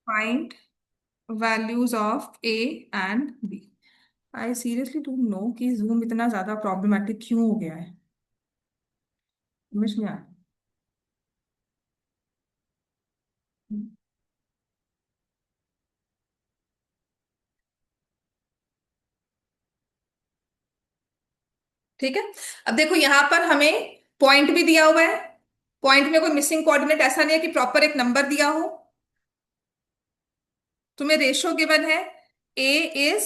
Find values of A and B. I seriously don't know कि Zoom इतना ज्यादा problematic क्यों हो गया है, समझ में आया। ठीक है। अब देखो यहाँ पर हमें पॉइंट भी दिया हुआ है। पॉइंट में कोई मिसिंग कोऑर्डिनेट ऐसा नहीं है कि प्रॉपर एक नंबर दिया हो। तुम्हें रेशो गिवन है, ए इज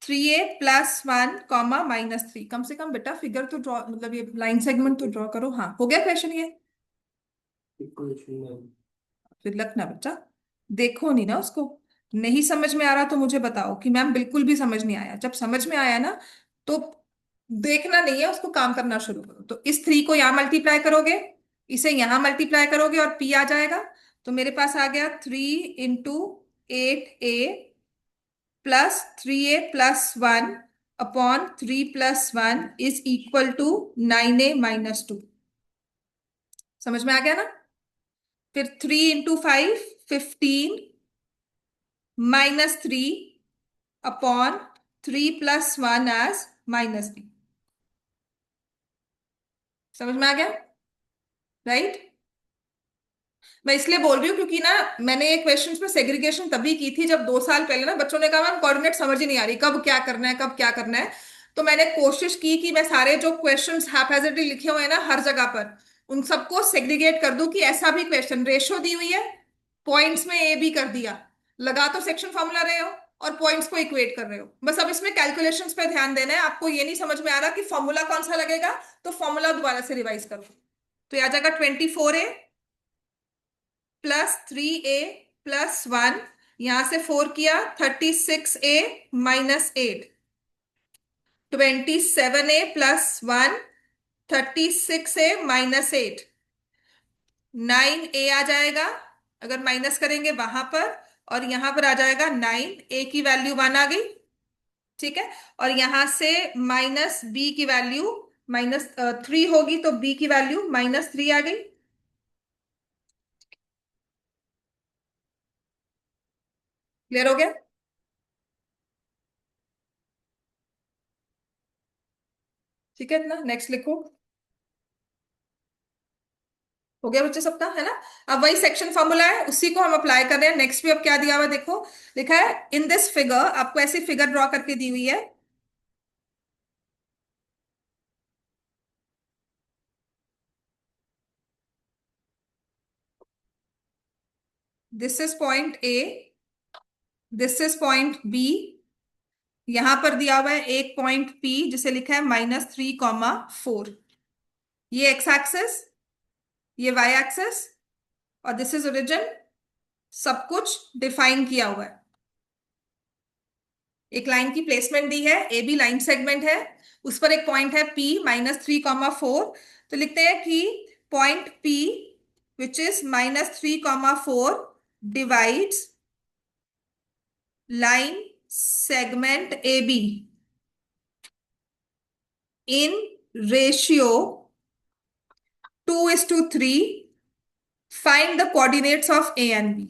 3a+1, -3। कम से कम बेटा फिगर तो ड्रॉ, मतलब ये लाइन सेगमेंट तो ड्रॉ करो। हाँ, हो गया क्वेश्चन ये। फिर लखना बच्चा, देखो नहीं ना उसको। नहीं समझ में आ रहा तो मुझे बताओ कि मैम बिल्कुल भी समझ नहीं आया। जब समझ में आया ना तो देखना नहीं है उसको, काम करना शुरू करो। तो इस 3 को यहां मल्टीप्लाई करोगे, इसे यहां मल्टीप्लाई करोगे और p आ जाएगा। तो मेरे पास आ गया 3 × 8a +3a+1/3+1 is equal to 9a-2। समझ में आ गया ना। फिर 3 × 5 15 -3/3+1 एज -b। समझ में आ गया, राइट। मैं इसलिए बोल रही हूँ क्योंकि ना मैंने ये क्वेश्चंस में सेग्रीगेशन तभी की थी जब 2 साल पहले ना बच्चों ने कहा मैम कोऑर्डिनेट समझ ही नहीं आ रही, कब क्या करना है, कब क्या करना है। तो मैंने कोशिश की कि मैं सारे जो क्वेश्चंस हैप्पैजेडली लिखे हुए हैं ना हर जगह पर, उन सबको सेग्रीगेट कर दूं कि ऐसा भी क्वेश्चन रेशो दी हुई है, पॉइंट्स में ए बी कर दिया, लगा तो सेक्शन फॉर्मूला रहे हो और पॉइंट्स को इक्वेट कर रहे हो। बस अब इसमें कैलकुलेशंस पे ध्यान देना है। आपको ये नहीं समझ में आ रहा कि फॉर्मूला कौन सा लगेगा, तो फॉर्मूला दोबारा से रिवाइज करो। तो ये आ जाएगा 24a +3a+1, यहां से 4 किया 36a-8, 27a+1, 36a-8, 9a आ जाएगा अगर माइनस करेंगे वहां पर, और यहां पर आ जाएगा 9, a की वैल्यू 1 आ गई। ठीक है। और यहां से -b की वैल्यू -3 होगी, तो b की वैल्यू -3 आ गई। क्लियर हो गया। ठीक है ना, नेक्स्ट लिखो। हो गया बच्चे सबका, है ना। अब वही सेक्शन फॉर्मूला है, उसी को हम अप्लाई कर रहे हैं। नेक्स्ट भी अब क्या दिया हुआ है देखो, लिखा है इन दिस फिगर, आपको ऐसी फिगर ड्रॉ करके दी हुई है। This is point A, this is point B. यहां पर दिया हुआ है एक पॉइंट पी जिसे लिखा है -3,4। ये एक्स एक्सेस, ये वाई एक्सेस, और दिस इज ओरिजिन। सब कुछ डिफाइन किया हुआ है। एक लाइन की प्लेसमेंट दी है, ए बी लाइन सेगमेंट है, उस पर एक पॉइंट है पी -3,4। तो लिखते हैं कि point P which is -3,4 divides line segment A B in ratio 2:3। Find the coordinates of A and B.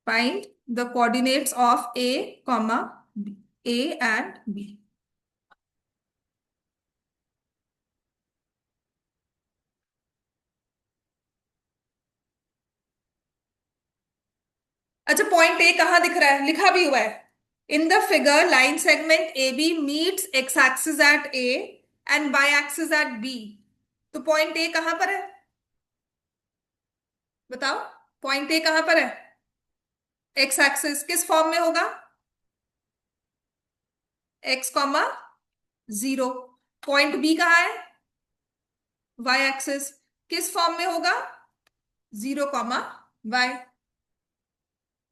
Find the coordinates of A comma B, A and B. अच्छा, पॉइंट ए कहाँ दिख रहा है, लिखा भी हुआ है in the figure line segment A B meets x axis at A and y axis at B. तो पॉइंट ए कहां पर है, बताओ। पॉइंट ए कहां पर है, एक्स एक्सिस किस फॉर्म में होगा, x, 0। पॉइंट बी कहाँ है, वाई एक्सिस किस फॉर्म में होगा, 0, y।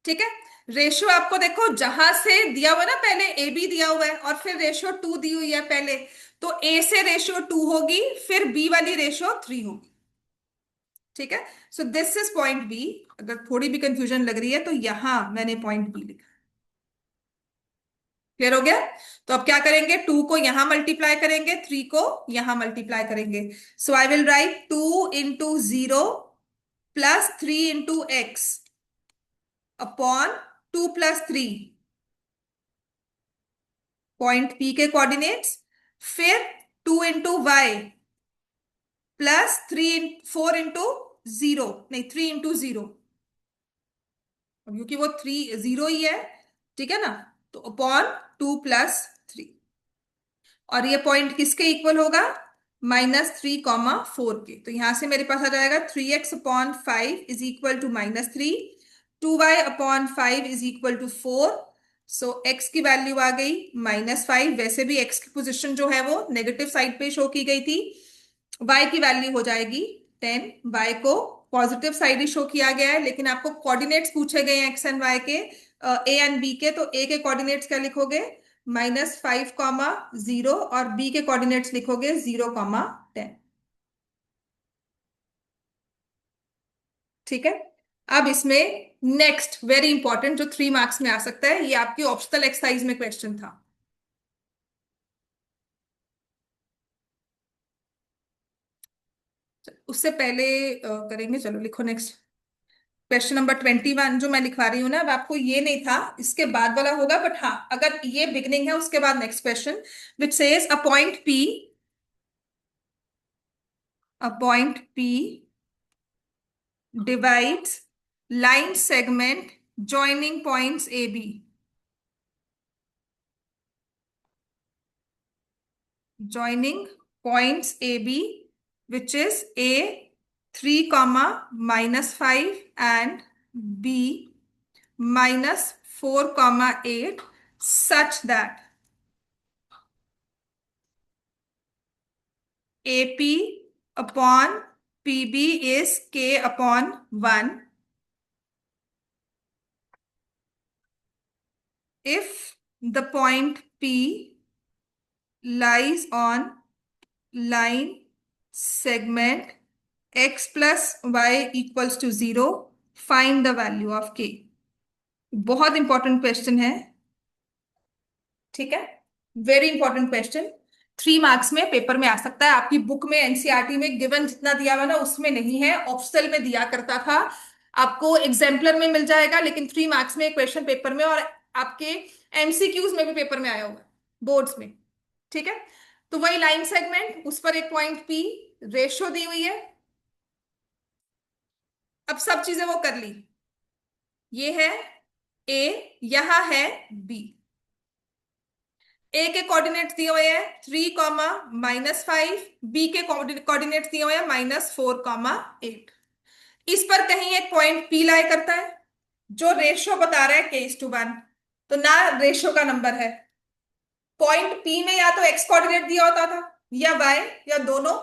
ठीक है। रेशियो आपको देखो जहां से दिया हुआ है ना, पहले ए बी दिया हुआ है और फिर रेशियो 2 दी हुई है पहले, तो ए से रेशियो 2 होगी, फिर बी वाली रेशियो 3 होगी। ठीक है। So this is point B. अगर थोड़ी भी कंफ्यूजन लग रही है तो यहां मैंने पॉइंट बी लिखा। क्लियर हो गया? तो अब क्या करेंगे, 2 को यहां मल्टीप्लाई करेंगे, 3 को यहां मल्टीप्लाई करेंगे। So I will write 2 into 0 plus 3 into x upon 2 + 3 point P के कोऑर्डिनेट्स। फिर 2 into y प्लस 4 into 0, नहीं 3 into 0, क्योंकि वो 0 ही है, ठीक है ना। तो अपॉन 2 + 3, और ये पॉइंट किसके इक्वल होगा, -3, 4 के। तो यहां से मेरे पास आ जाएगा 3x/5 is equal to -3, 2y/5 is equal to 4। So x की वैल्यू आ गई -5। वैसे भी x की पोजीशन जो है वो नेगेटिव साइड पे शो की गई थी। y की वैल्यू हो जाएगी 10। y को पॉजिटिव साइड ही शो किया गया है, लेकिन आपको कोऑर्डिनेट्स पूछे गए हैं x एंड y के, a एंड b के। तो a के कोऑर्डिनेट्स क्या लिखोगे, -5, 0, और b के कोऑर्डिनेट्स लिखोगे 0, 10। ठीक है। अब इसमें नेक्स्ट वेरी इंपॉर्टेंट जो 3 मार्क्स में आ सकता है, ये आपकी ऑप्शनल एक्सरसाइज में क्वेश्चन था। उससे पहले करेंगे, चलो लिखो नेक्स्ट। क्वेश्चन नंबर 21 जो मैं लिखवा रही हूँ ना, अब आपको ये नहीं था, इसके बाद वाला होगा, बट हाँ अगर ये बिगनिंग है उसके बाद next question, which says a point P divides line segment joining points AB, joining points AB, which is A 3, -5 and B -4, 8, such that AP upon PB is K/1 if the point P lies on line segment x plus y equals to 0, find the value of k। बहुत important question है, ठीक है, very important question. 3 marks में paper में आ सकता है। आपकी book में एनसीईआरटी में गिवन जितना दिया हुआ ना उसमें नहीं है, ऑप्शनल में दिया करता था। आपको एग्जाम्पलर में मिल जाएगा, लेकिन 3 मार्क्स में क्वेश्चन पेपर में, और आपके एमसीक्यूज में भी पेपर में आया हुआ है, बोर्ड्स में। ठीक है। तो वही लाइन सेगमेंट, उस पर एक पॉइंट पी, रेशियो दी हुई है। अब सब चीजें वो कर ली, ये है ए, यहां है बी। ए के कोऑर्डिनेट्स दिए हुए हैं 3, -5। बी के कोऑर्डिनेट्स दिए हुए हैं -4, 8। इस पर कहीं एक पॉइंट पी लाई करता है जो रेशियो बता रहा है k/1। तो ना रेशियो का नंबर है, पॉइंट पी में या तो एक्स कोऑर्डिनेट दिया होता था, या वाई, या दोनों,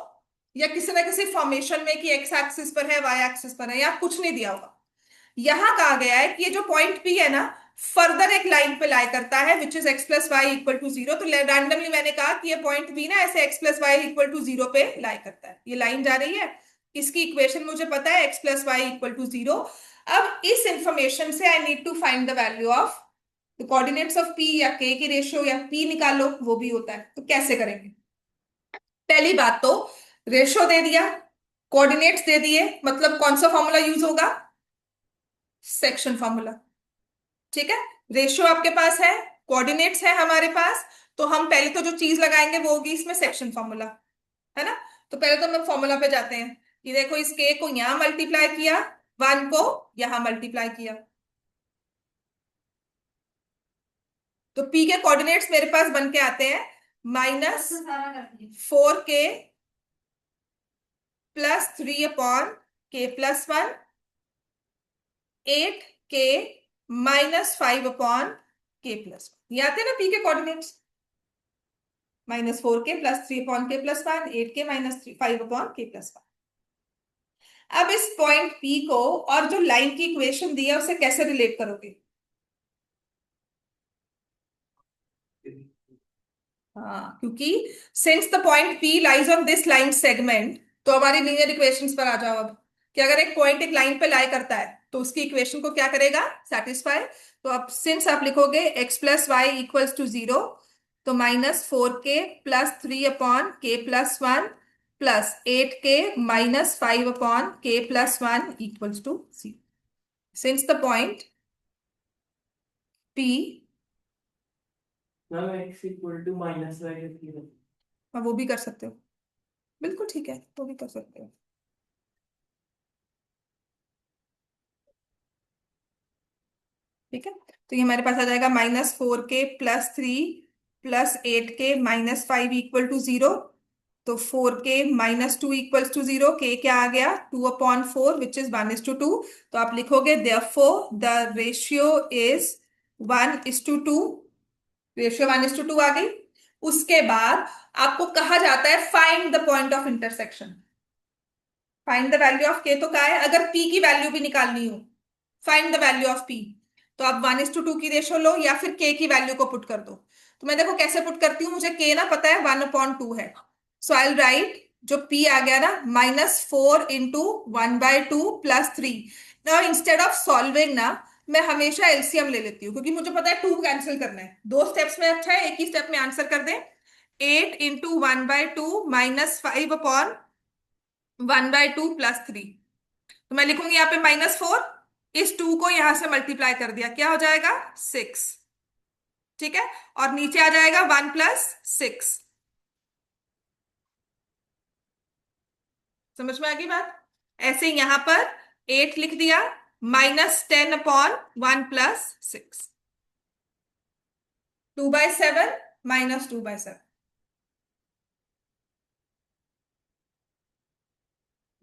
या किसी ना किसी फॉर्मेशन में कि एक्स एक्सिस पर है, वाई एक्सिस पर है, या कुछ नहीं दिया होगा। यहां कहा गया है कि ये जो पॉइंट पी है ना, फर्दर एक लाइन पे लाई करता है विच इज x+y=0। तो रैंडमली मैंने कहा कि ये पॉइंट पी ना ऐसे x+y=0 पे लाई करता है। ये लाइन जा रही है, इसकी इक्वेशन मुझे पता है x+y=0। अब इस इंफॉर्मेशन से I need to find the value of the coordinates of p, या k की रेशियो, या p निकालो, वो भी होता है। तो कैसे करेंगे? पहली बात तो रेशियो दे दिया, कोऑर्डिनेट्स दे दिए, मतलब कौन सा फॉर्मूला यूज होगा, सेक्शन फॉर्मूला। ठीक है। रेशियो आपके पास है, कोऑर्डिनेट्स है हमारे पास, तो हम पहले तो जो चीज लगाएंगे वो होगी इसमें सेक्शन फॉर्मूला, है ना। तो पहले तो हम फॉर्मूला पे जाते हैं। ये देखो, इस के को यहां मल्टीप्लाई किया, 1 को यहां मल्टीप्लाई किया, तो पी के कोऑर्डिनेट्स मेरे पास बन के आते हैं -4k +3/k+1, 8k -5/k+1। ये आते हैं ना पी के coordinates, -4k +3/k+1, 8k -5/k+1। अब इस पॉइंट P को और जो लाइन की इक्वेशन दी है उसे कैसे रिलेट करोगे? हाँ, क्योंकि since the point P lies on this line segment, तो हमारी लीनियर इक्वेशंस पर आ जाओ अब, कि अगर एक पॉइंट एक लाइन पे लाई करता है तो उसकी इक्वेशन को क्या करेगा, सेटिस्फाई। तो अब सिंस आप लिखोगे x plus y equals to 0, तो -4k+3/k+1 plus 8k-5/k+1 equals to 0। Since the point p, ma'am x equal to minus y लिखी है। वो भी कर सकते हो, बिल्कुल ठीक है, वो भी कर सकते हो। ठीक है, तो ये हमारे पास आ जाएगा -4k+3 + 8k-5 इक्वल टू 0। तो 4k-2 इक्वल्स टू 0, k क्या आ गया, 2/4 विच इज 1:2। तो आप लिखोगे therefore the ratio is 1:2। Ratio 1:2 आ गई। उसके बाद आपको कहा जाता है find the point of intersection. Find the value of के तो क्या है, अगर p की वैल्यू भी निकालनी हो, find the value of p, तो आप 1:2 की रेशो लो या फिर k की वैल्यू को पुट कर दो। तो मैं देखो कैसे पुट करती हूँ, मुझे k ना पता है 1/2 है। सो आई राइट, जो p आ गया ना, -4 × 1/2 + 3। नाउ इंस्टेड ऑफ सॉल्विंग ना, मैं हमेशा एलसीएम ले लेती हूँ, क्योंकि मुझे पता है 2 कैंसिल करना है। 2 स्टेप्स में अच्छा है एक ही स्टेप में आंसर कर दें। 8 × 1/2 -5/1/2 + 3। तो मैं लिखूंगी यहाँ पे -4, इस 2 को यहां से मल्टीप्लाई कर दिया, क्या हो जाएगा 6। ठीक है, और नीचे आ जाएगा 1 + 6। समझ में आ गई बात। ऐसे ही यहां पर 8 लिख दिया, -10/1 + 6, 2/7 -2/7।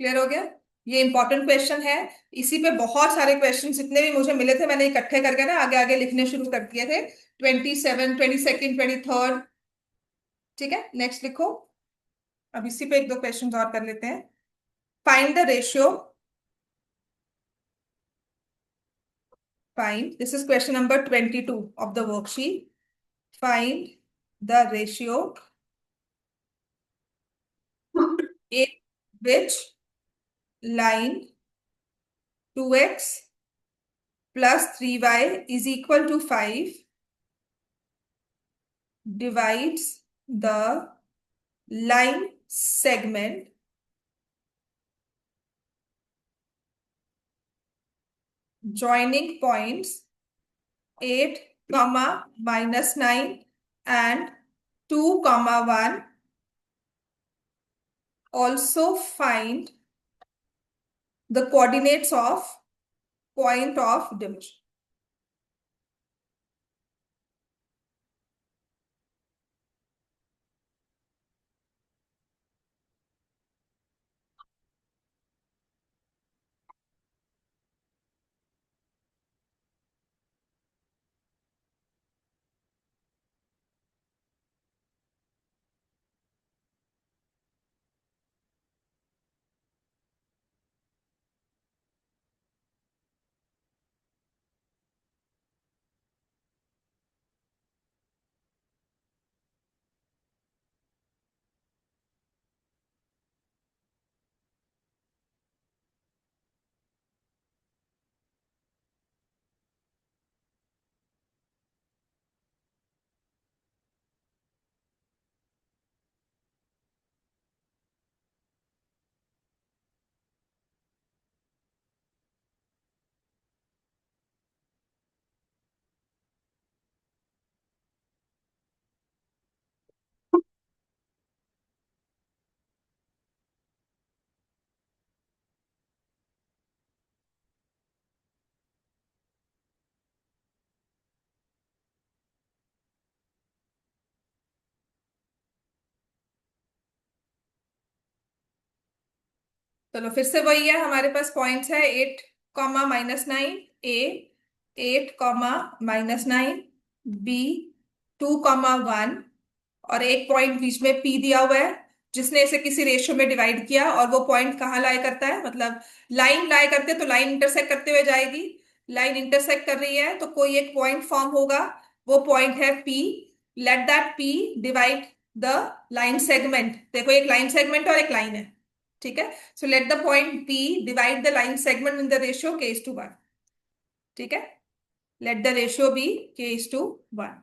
क्लियर हो गया। ये इंपॉर्टेंट क्वेश्चन है। इसी पे बहुत सारे क्वेश्चन जितने भी मुझे मिले थे मैंने इकट्ठे करके ना आगे आगे लिखने शुरू कर दिए थे। 27, 22, 23। ठीक है, नेक्स्ट लिखो। अब इसी पे एक दो क्वेश्चन और कर लेते हैं। Find the ratio, find, this is question number 22 of the worksheet. Find the ratio in which line 2x plus 3y is equal to 5 divides the line segment joining points 8, -9 and 2, 1. Also find the coordinates of point of division. चलो फिर से वही है, हमारे पास points है 8, -9 ए, 8, -9 B, 2, 1 और एक point बीच में पी दिया हुआ है, जिसने इसे किसी रेशियो में डिवाइड किया। और वो पॉइंट कहाँ लाई करता है, मतलब लाइन लाई करते, तो लाइन इंटरसेक्ट करते हुए जाएगी। लाइन इंटरसेक्ट कर रही है तो कोई एक पॉइंट फॉर्म होगा, वो पॉइंट है P. Let that P divide the line segment. देखो एक लाइन सेगमेंट और एक लाइन है। ठीक है, so let the point P divide the line segment in the ratio k is to 1। ठीक है, let the ratio B k:1।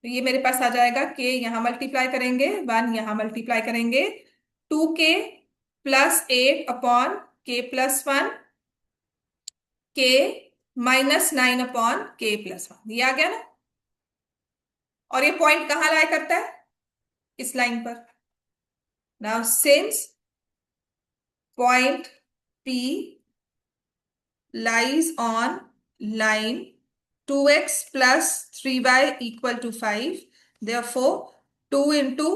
तो ये मेरे पास आ जाएगा, के यहां मल्टीप्लाई करेंगे, 1 यहां मल्टीप्लाई करेंगे, 2k+8 upon k+1, k -9 upon k+1, ये आ गया ना। और ये पॉइंट कहाँ लाई करता है, इस लाइन पर। Now since point P lies on line 2x plus 3y equal to 5. Therefore, 2 into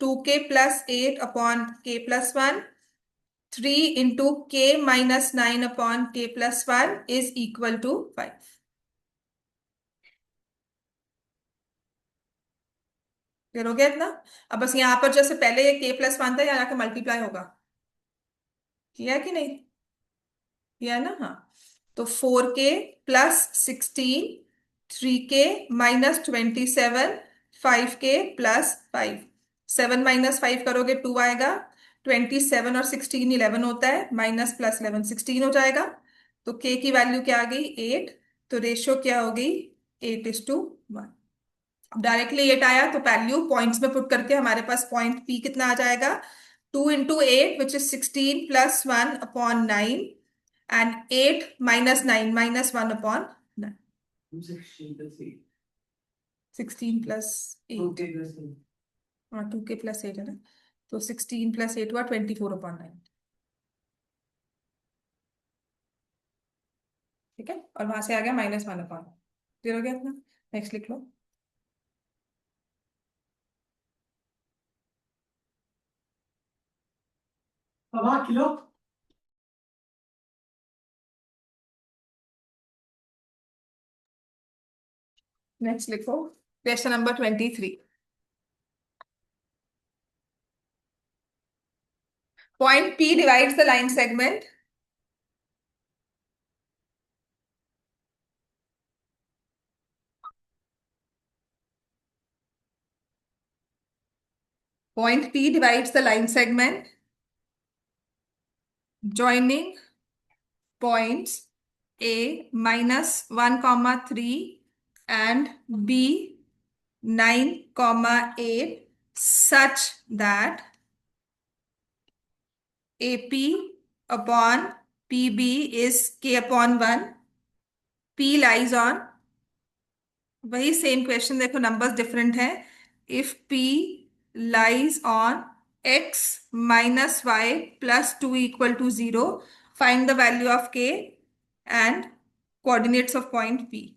2k plus 8 upon k plus 1, 3 into k minus 9 upon k plus 1 is equal to 5. Clear हो गया इतना। अब बस यहां पर जैसे पहले ये k+1 था, यहाँ जाके मल्टीप्लाई होगा, किया कि नहीं, किया है ना, हाँ। तो 4k+16, 3k -27, 5k+5, 7 - 5 करोगे 2 आएगा, 27 और 16 11 होता है, -+11 16 हो जाएगा। तो k की वैल्यू क्या आ गई, 8। तो रेशियो क्या हो गई, 8:1। अब डायरेक्टली 8 आया तो वैल्यू पॉइंट्स में पुट करके हमारे पास पॉइंट P कितना आ जाएगा, 2 into 8 which is 16+1/9, and 8 - 9 -1/9। 16 plus 8. 16+8, 2k plus 8. हाँ 2k+8 है ना। तो 16+8 हुआ 24/9। ठीक है, और वहां से आ गया -1/। क्लियर हो गया इतना। नेक्स्ट लिख लो। अब हाँ किलो। नेक्स्ट लिखो, question number 23। Point P divides the line segment point P divides the line segment joining points A -1, 3 and B 9, 8 such that AP upon PB is k/1. P lies on, वही same question, देखो numbers different है। If P lies on x - y + 2 = 0, find the value of k and coordinates of point P।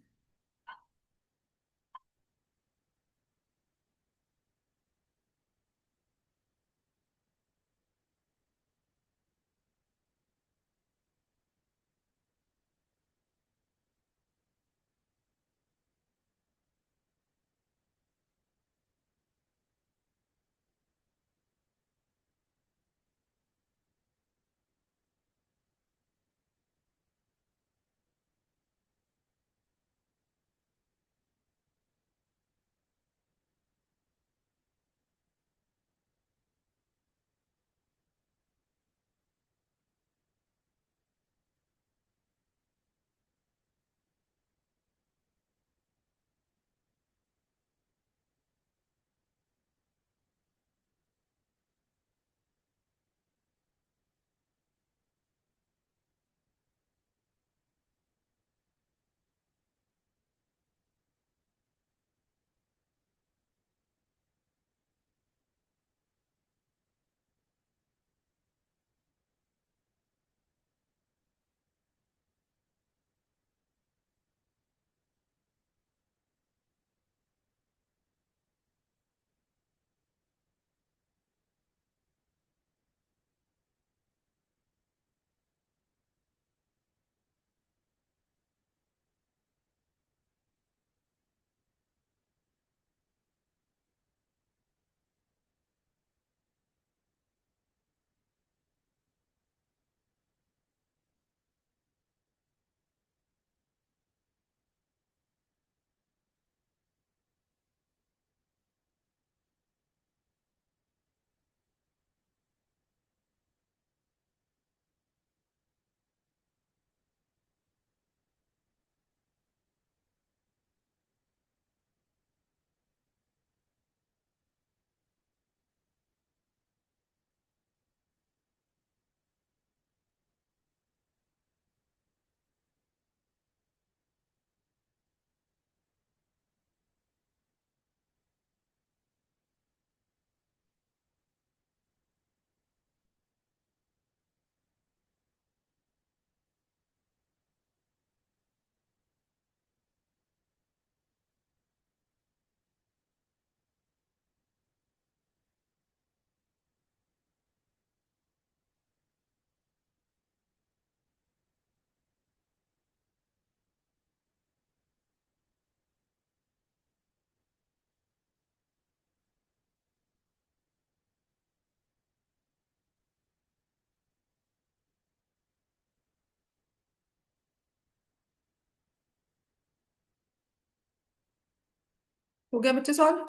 हो गया बच्चे solve?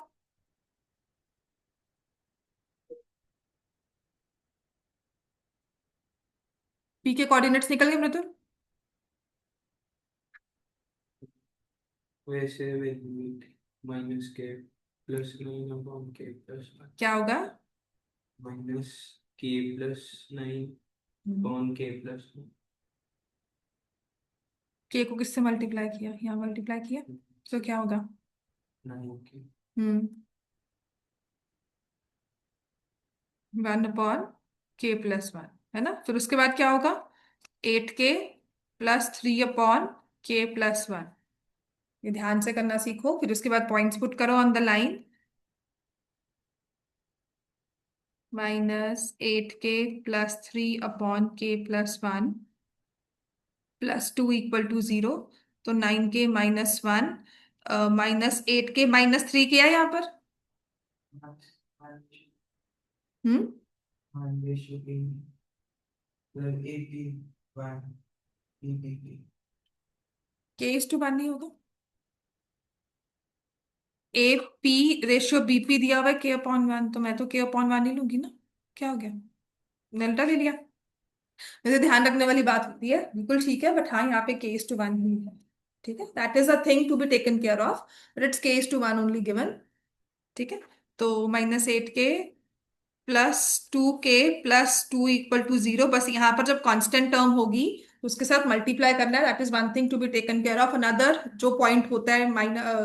P के coordinates निकल गए मृदुल? वैसे माइनस के प्लस 9 के प्लस क्या होगा? माइनस के प्लस 9 हम्म। के प्लस के को किससे मल्टीप्लाई किया? यहाँ मल्टीप्लाई किया, तो क्या होगा? 9 के। हम्म। 1/k+1, है ना? फिर उसके बाद क्या होगा? 8k+3/k+1। ये ध्यान से करना सीखो। फिर उसके बाद पॉइंट्स पुट करो ऑन द लाइन। -8k+3/k+1 +2 = 0। तो 9k-1, -8k -3 किया है यहाँ पर। हम्म। k:1 नहीं होगा? AP/BP दिया हुआ है k/1, तो मैं तो k/1 ही लूंगी ना। क्या हो गया? डेल्टा ले लिया। वैसे ध्यान रखने वाली बात होती है, बिल्कुल ठीक है, बट हाँ यहाँ पे k:1 ही है। ठीक है, that is a thing to be taken care of, but it's k:1 only given. ठीक है। तो -8k+2k+2 = 0। बस यहाँ पर जब कांस्टेंट टर्म होगी तो उसके साथ मल्टीप्लाई करना है, that is one thing to be taken care of. Another जो पॉइंट होता है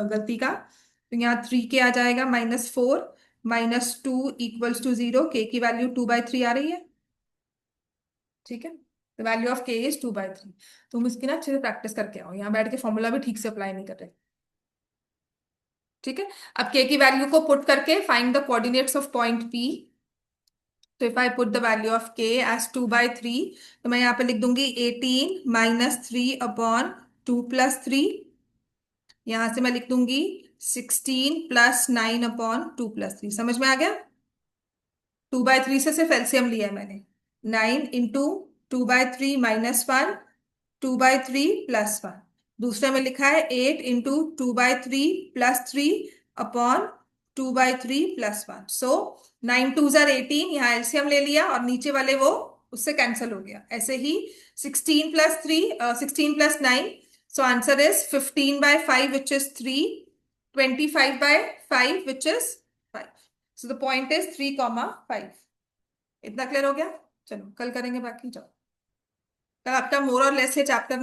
गलती का, तो यहाँ 3k आ जाएगा, -4 -2 = 0। के की वैल्यू 2/3 आ रही है। ठीक है, द वैल्यू ऑफ के इज 2/3। तुम इसकी ना अच्छे से प्रैक्टिस करके आओ, यहाँ बैठ के फॉर्मूला भी ठीक से अप्लाई नहीं कर रहे। ठीक है। अब के की वैल्यू को पुट करके find the coordinates of point P. तो if I put the value of k as 2/3, तो मैं यहाँ पे लिख दूंगी 18 - 3/2+3। यहां से मैं लिख दूंगी 16 + 9/2+3। समझ में आ गया? 2/3 से सिर्फ एलसीएम लिया है मैंने। 9 × 2/3 - 1, 2/3 + 1। दूसरे में लिखा है 8 × 2/3 + 3/2/3 + 1। सो 9 × 2 = 18, यहाँ एलसीएम ले लिया और नीचे वाले वो उससे कैंसिल हो गया। ऐसे ही 16 + 9, so answer is 15/5 which is 3, 25/5 which is 5। So the point is 3,5। इतना क्लियर हो गया? चलो कल करेंगे बाकी। जाओ, कल आपका मोर और लेस है चैप्टर ना।